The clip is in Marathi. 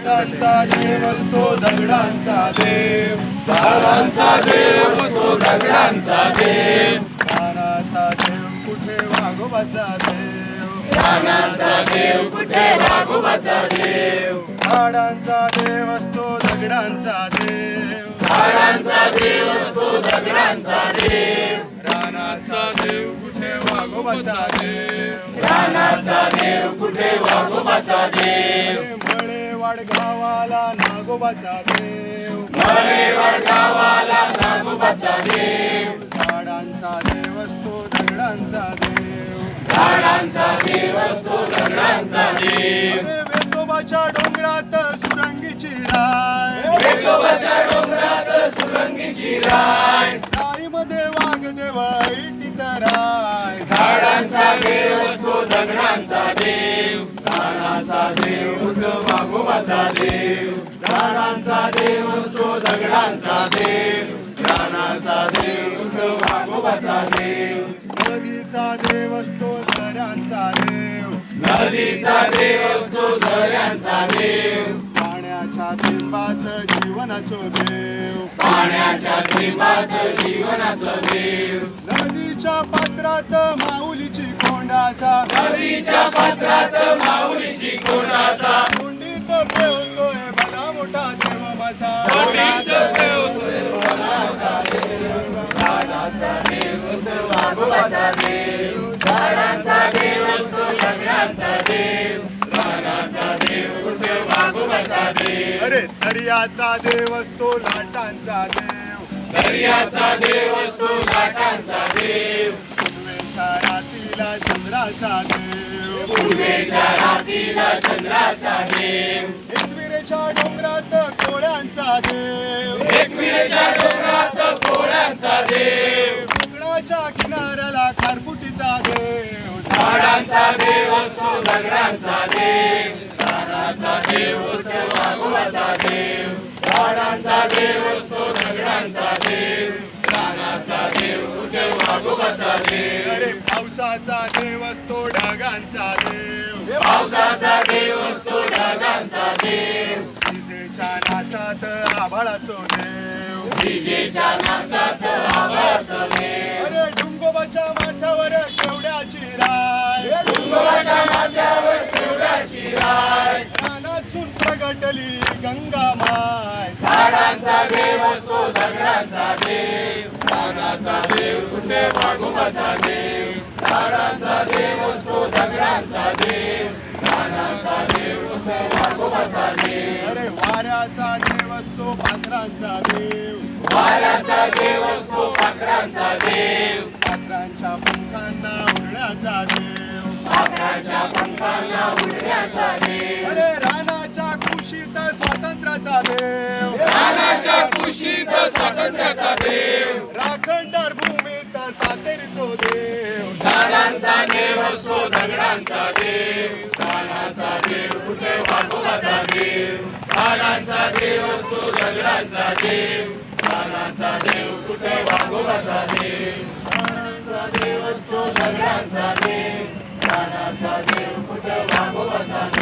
झाडांचा देव असतो दगडांचा देव, झाडांचा देव असतो दगडांचा देव, रानाचा देव कुठे वाघोबाचा देव, रानाचा देव कुठे वाघोबाचा देव, झाडांचा देव असतो दगडांचा देव, झाडांचा देव असतो दगडांचा देव, रानाचा देव कुठे वाघोबाचा देव, रानाचा देव कुठे वाघोबाचा देव, मळेवाड गावाला नागोबाचा देव, मळेवाड गावाला नागोबाचा देव, झाडांचा देव असतो दगडांचा देव, झाडांचा देव असतो दगडांचा देव, अरे वेतोबाच्या डोंगरात सुरंगीची राय, वेतोबाच्या डोंगरात सुरंगीची राय, राईमध्ये वाघदेव ऐटीत राय, झाडांचा देव असतो दगडांचा देव, रानाचा देव असतो वाघोबाचा देव, झाडांचा देव असतो दगडांचा देव, रानाचा देव असतो वाघोबाचा देव, नदीचा देव असतो झऱ्यांचा देव, नदीचा देव असतो झऱ्यांचा देव, पाण्याच्या थेंबात जीवनाचो देव, पाण्याच्या थेंबात जीवनाचा देव, नदीच्या पात्रात माऊलीची कोंडासा, नदीच्या पात्रात माऊलीची कोंडासा, कोंडीत पेवतोय भला मोठा देव मसा, कोंडीत पेवतोय भला देव, झाडांचा देव असतो वाघोबाचा देव, झाडांचा देव असतो दगडांचा देव, रानाचा देव असतो वाघोबाचा देव, अरे दर्याचा देव असतो लाटांचा देव, दर्याचा देव असतो लाटांचा देव, पूर्वेच्या रातीला चंद्राचा देव, पूर्वेच्या रातीला चंद्राचा देव, एकविरेच्या डोंगरात कोळ्यांचा देव, एकविरेच्या डोंगरात कोळ्यांचा देव, कोकणाच्या किनाऱ्याला खारफुटीचा देव, झाडांचा देव असतो दगडांचा देव, रानाचा देव असतो वाघोबाचा देव, झाडांचा देव असतो दगडांचा देव, रानाचा देव असतो वाघोबाचा देव, अरे पावसाचा देव असतो ढगांचा देव, पावसाचा देव असतो ढगांचा देव, विजेच्या नाचात आभाळाचो देव, विजेच्या नाचात आभाळाचा देव, अरे डुंगोबाच्या माथ्यावर केवड्याची राय, डोंगराच्या माथ्यावर केवड्याची राय, रानातून प्रगटली गंगा माय, झाडांचा देव असतो दगडांचा देव, रानाचा देव कुठे वाघोबाचा देव, झाडांचा देव असतो दगडांचा देव, रानाचा देव असतो वाघोबाचा देव, अरे वाऱ्याचा देव असतो पाखरांचा देव, वाऱ्याचा देव असतो पाखरांचा देव, पाखरांच्या पंखांना उडण्याचा देव, पाखरांच्या पंखांना उडण्याचा देव, अरे रानाच्या कुशीत स्वातंत्र्याचा देव, रानाच्या कुशीत स्वातंत्र्याचा देव, राखणदार भूमीत सातेरीचो देव, झाडांचा देव असतो दगडांचा देव, रानाचा देव कुठे वाघोबाचा देव, झाडांचा देव असतो दगडांचा देव, रानाचा देव कुठे वाघोबाचा देव, झाडांचा देव असतो दगडांचा देव, रानाचा देव कुठे वाघोबाचा देव.